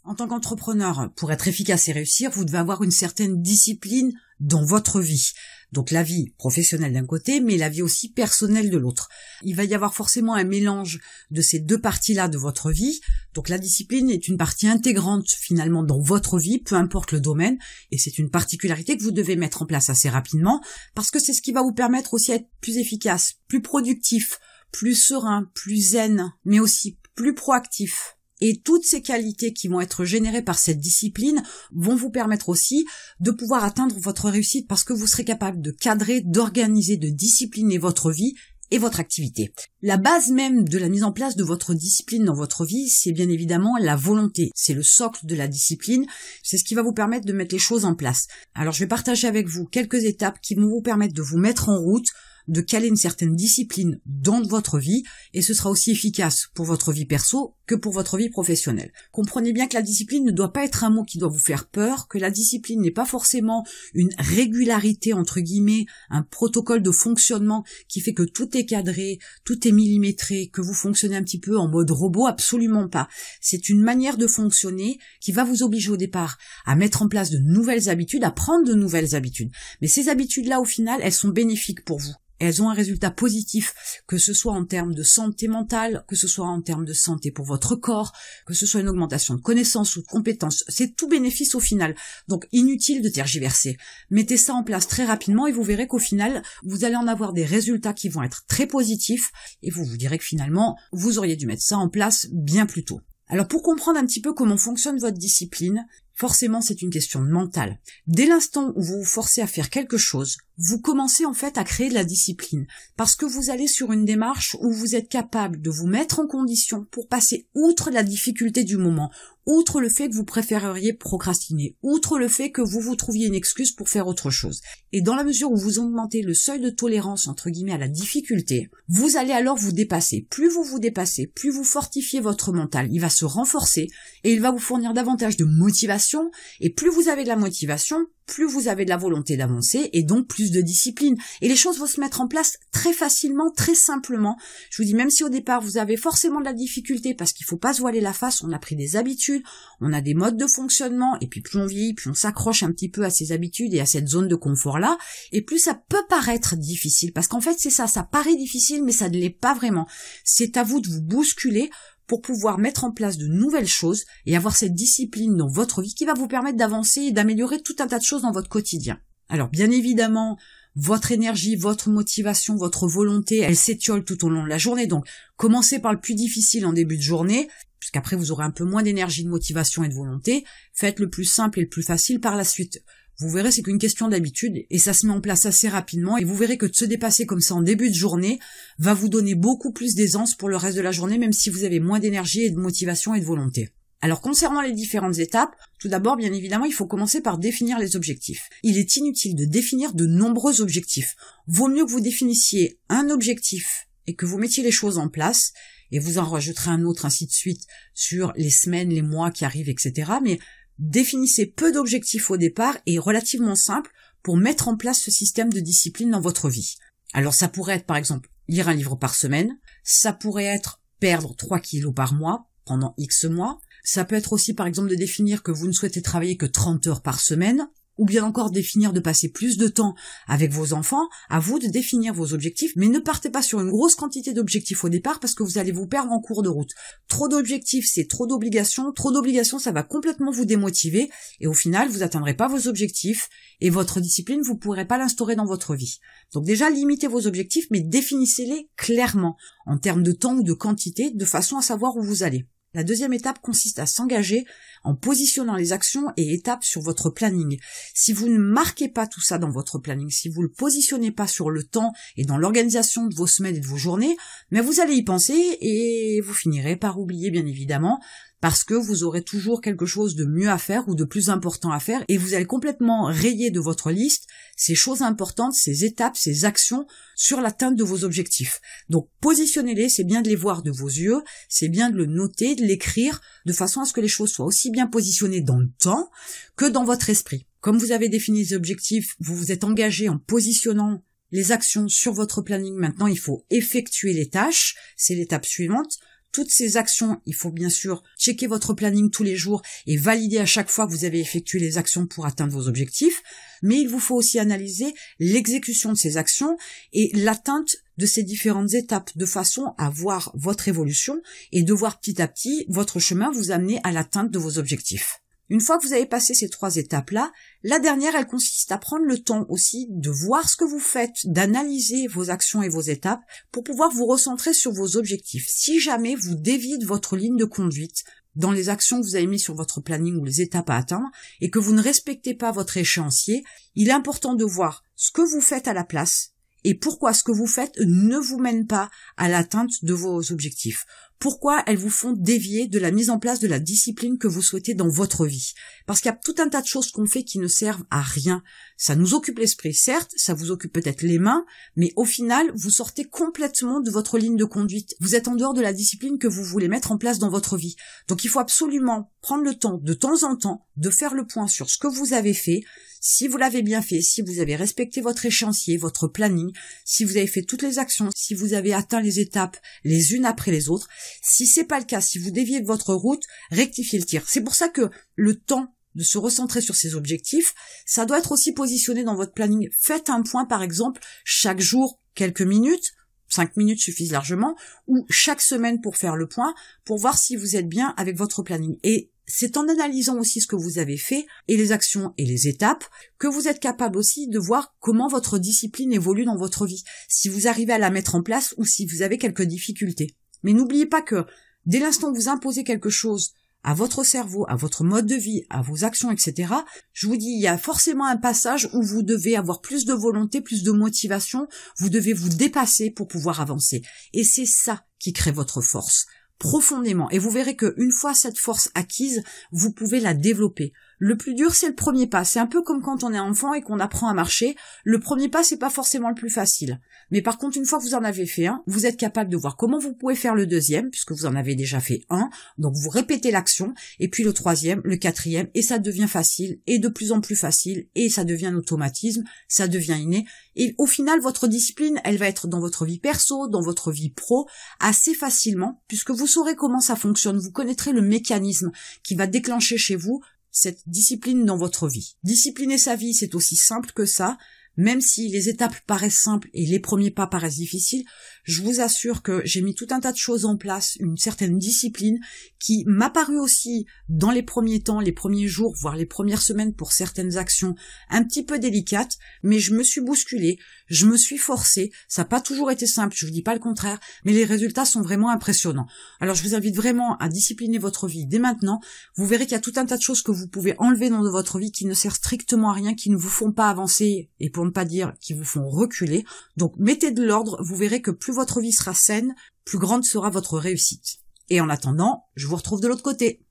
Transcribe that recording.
En tant qu'entrepreneur, pour être efficace et réussir, vous devez avoir une certaine discipline dans votre vie. Donc la vie professionnelle d'un côté, mais la vie aussi personnelle de l'autre. Il va y avoir forcément un mélange de ces deux parties-là de votre vie. Donc la discipline est une partie intégrante finalement dans votre vie, peu importe le domaine. Et c'est une particularité que vous devez mettre en place assez rapidement, parce que c'est ce qui va vous permettre aussi d'être plus efficace, plus productif, plus serein, plus zen, mais aussi plus proactif. Et toutes ces qualités qui vont être générées par cette discipline vont vous permettre aussi de pouvoir atteindre votre réussite parce que vous serez capable de cadrer, d'organiser, de discipliner votre vie et votre activité. La base même de la mise en place de votre discipline dans votre vie, c'est bien évidemment la volonté. C'est le socle de la discipline. C'est ce qui va vous permettre de mettre les choses en place. Alors je vais partager avec vous quelques étapes qui vont vous permettre de vous mettre en route, de caler une certaine discipline dans votre vie, et ce sera aussi efficace pour votre vie perso que pour votre vie professionnelle. Comprenez bien que la discipline ne doit pas être un mot qui doit vous faire peur, que la discipline n'est pas forcément une régularité entre guillemets, un protocole de fonctionnement qui fait que tout est cadré, tout est millimétré, que vous fonctionnez un petit peu en mode robot, absolument pas. C'est une manière de fonctionner qui va vous obliger au départ à mettre en place de nouvelles habitudes, à prendre de nouvelles habitudes. Mais ces habitudes-là, au final, elles sont bénéfiques pour vous. Elles ont un résultat positif, que ce soit en termes de santé mentale, que ce soit en termes de santé pour votre corps, que ce soit une augmentation de connaissances ou de compétences. C'est tout bénéfice au final. Donc inutile de tergiverser. Mettez ça en place très rapidement et vous verrez qu'au final, vous allez en avoir des résultats qui vont être très positifs et vous vous direz que finalement, vous auriez dû mettre ça en place bien plus tôt. Alors pour comprendre un petit peu comment fonctionne votre discipline, forcément c'est une question mentale. Dès l'instant où vous vous forcez à faire quelque chose, vous commencez en fait à créer de la discipline, parce que vous allez sur une démarche où vous êtes capable de vous mettre en condition pour passer outre la difficulté du moment, outre le fait que vous préféreriez procrastiner, outre le fait que vous vous trouviez une excuse pour faire autre chose. Et dans la mesure où vous augmentez le seuil de tolérance entre guillemets à la difficulté, vous allez alors vous dépasser. Plus vous vous dépassez, plus vous fortifiez votre mental, il va se renforcer et il va vous fournir davantage de motivation, et plus vous avez de la motivation, plus vous avez de la volonté d'avancer et donc plus de discipline. Et les choses vont se mettre en place très facilement, très simplement. Je vous dis, même si au départ vous avez forcément de la difficulté parce qu'il faut pas se voiler la face, on a pris des habitudes, on a des modes de fonctionnement et puis plus on vieillit, plus on s'accroche un petit peu à ces habitudes et à cette zone de confort-là et plus ça peut paraître difficile parce qu'en fait c'est ça paraît difficile mais ça ne l'est pas vraiment. C'est à vous de vous bousculer pour pouvoir mettre en place de nouvelles choses et avoir cette discipline dans votre vie qui va vous permettre d'avancer et d'améliorer tout un tas de choses dans votre quotidien. Alors bien évidemment, votre énergie, votre motivation, votre volonté, elle s'étiole tout au long de la journée. Donc commencez par le plus difficile en début de journée, puisqu'après vous aurez un peu moins d'énergie, de motivation et de volonté. Faites le plus simple et le plus facile par la suite. Vous verrez, c'est qu'une question d'habitude et ça se met en place assez rapidement et vous verrez que de se dépasser comme ça en début de journée va vous donner beaucoup plus d'aisance pour le reste de la journée, même si vous avez moins d'énergie et de motivation et de volonté. Alors concernant les différentes étapes, tout d'abord, bien évidemment, il faut commencer par définir les objectifs. Il est inutile de définir de nombreux objectifs. Vaut mieux que vous définissiez un objectif et que vous mettiez les choses en place et vous en rajouterez un autre, ainsi de suite, sur les semaines, les mois qui arrivent, etc. Mais définissez peu d'objectifs au départ et relativement simples pour mettre en place ce système de discipline dans votre vie. Alors ça pourrait être par exemple lire un livre par semaine, ça pourrait être perdre 3 kilos par mois pendant X mois, ça peut être aussi par exemple de définir que vous ne souhaitez travailler que 30 heures par semaine, ou bien encore définir de passer plus de temps avec vos enfants. À vous de définir vos objectifs, mais ne partez pas sur une grosse quantité d'objectifs au départ parce que vous allez vous perdre en cours de route. Trop d'objectifs, c'est trop d'obligations. Trop d'obligations, ça va complètement vous démotiver et au final, vous n'atteindrez pas vos objectifs et votre discipline, vous ne pourrez pas l'instaurer dans votre vie. Donc déjà, limitez vos objectifs, mais définissez-les clairement en termes de temps ou de quantité, de façon à savoir où vous allez. La deuxième étape consiste à s'engager en positionnant les actions et étapes sur votre planning. Si vous ne marquez pas tout ça dans votre planning, si vous ne le positionnez pas sur le temps et dans l'organisation de vos semaines et de vos journées, mais vous allez y penser et vous finirez par oublier bien évidemment, parce que vous aurez toujours quelque chose de mieux à faire ou de plus important à faire et vous allez complètement rayer de votre liste ces choses importantes, ces étapes, ces actions sur l'atteinte de vos objectifs. Donc positionnez-les, c'est bien de les voir de vos yeux, c'est bien de le noter, de l'écrire, de façon à ce que les choses soient aussi bien positionnées dans le temps que dans votre esprit. Comme vous avez défini les objectifs, vous vous êtes engagé en positionnant les actions sur votre planning. Maintenant, il faut effectuer les tâches, c'est l'étape suivante. toutes ces actions, il faut bien sûr checker votre planning tous les jours et valider à chaque fois que vous avez effectué les actions pour atteindre vos objectifs, mais il vous faut aussi analyser l'exécution de ces actions et l'atteinte de ces différentes étapes de façon à voir votre évolution et de voir petit à petit votre chemin vous amener à l'atteinte de vos objectifs. Une fois que vous avez passé ces 3 étapes-là, la dernière, elle consiste à prendre le temps aussi de voir ce que vous faites, d'analyser vos actions et vos étapes pour pouvoir vous recentrer sur vos objectifs. Si jamais vous déviez de votre ligne de conduite dans les actions que vous avez mises sur votre planning ou les étapes à atteindre et que vous ne respectez pas votre échéancier, il est important de voir ce que vous faites à la place et pourquoi ce que vous faites ne vous mène pas à l'atteinte de vos objectifs. Pourquoi elles vous font dévier de la mise en place de la discipline que vous souhaitez dans votre vie. Parce qu'il y a tout un tas de choses qu'on fait qui ne servent à rien. Ça nous occupe l'esprit, certes, ça vous occupe peut-être les mains, mais au final, vous sortez complètement de votre ligne de conduite. Vous êtes en dehors de la discipline que vous voulez mettre en place dans votre vie. Donc il faut absolument prendre le temps, de temps en temps, de faire le point sur ce que vous avez fait, si vous l'avez bien fait, si vous avez respecté votre échéancier, votre planning, si vous avez fait toutes les actions, si vous avez atteint les étapes les unes après les autres. Si c'est pas le cas, si vous déviez de votre route, rectifiez le tir. C'est pour ça que le temps de se recentrer sur ses objectifs, ça doit être aussi positionné dans votre planning. Faites un point, par exemple, chaque jour, quelques minutes, 5 minutes suffisent largement, ou chaque semaine pour faire le point, pour voir si vous êtes bien avec votre planning. Et c'est en analysant aussi ce que vous avez fait, et les actions et les étapes, que vous êtes capable aussi de voir comment votre discipline évolue dans votre vie, si vous arrivez à la mettre en place ou si vous avez quelques difficultés. Mais n'oubliez pas que dès l'instant que vous imposez quelque chose à votre cerveau, à votre mode de vie, à vos actions, etc., je vous dis, il y a forcément un passage où vous devez avoir plus de volonté, plus de motivation, vous devez vous dépasser pour pouvoir avancer. Et c'est ça qui crée votre force, profondément. Et vous verrez qu'une fois cette force acquise, vous pouvez la développer. Le plus dur, c'est le premier pas. C'est un peu comme quand on est enfant et qu'on apprend à marcher. Le premier pas, c'est pas forcément le plus facile. Mais par contre, une fois que vous en avez fait un, vous êtes capable de voir comment vous pouvez faire le deuxième, puisque vous en avez déjà fait un. Donc, vous répétez l'action, et puis le troisième, le quatrième, et ça devient facile, et de plus en plus facile, et ça devient un automatisme, ça devient inné. Et au final, votre discipline, elle va être dans votre vie perso, dans votre vie pro, assez facilement, puisque vous saurez comment ça fonctionne. Vous connaîtrez le mécanisme qui va déclencher chez vous cette discipline dans votre vie. Discipliner sa vie, c'est aussi simple que ça. Même si les étapes paraissent simples et les premiers pas paraissent difficiles, je vous assure que j'ai mis tout un tas de choses en place, une certaine discipline qui m'a paru aussi dans les premiers temps, les premiers jours, voire les premières semaines pour certaines actions un petit peu délicates, mais je me suis bousculée, je me suis forcée, ça n'a pas toujours été simple, je vous dis pas le contraire, mais les résultats sont vraiment impressionnants. Alors je vous invite vraiment à discipliner votre vie dès maintenant, vous verrez qu'il y a tout un tas de choses que vous pouvez enlever dans votre vie qui ne servent strictement à rien, qui ne vous font pas avancer, et pour ne pas dire qui vous font reculer. Donc mettez de l'ordre, vous verrez que plus votre vie sera saine, plus grande sera votre réussite. Et en attendant, je vous retrouve de l'autre côté.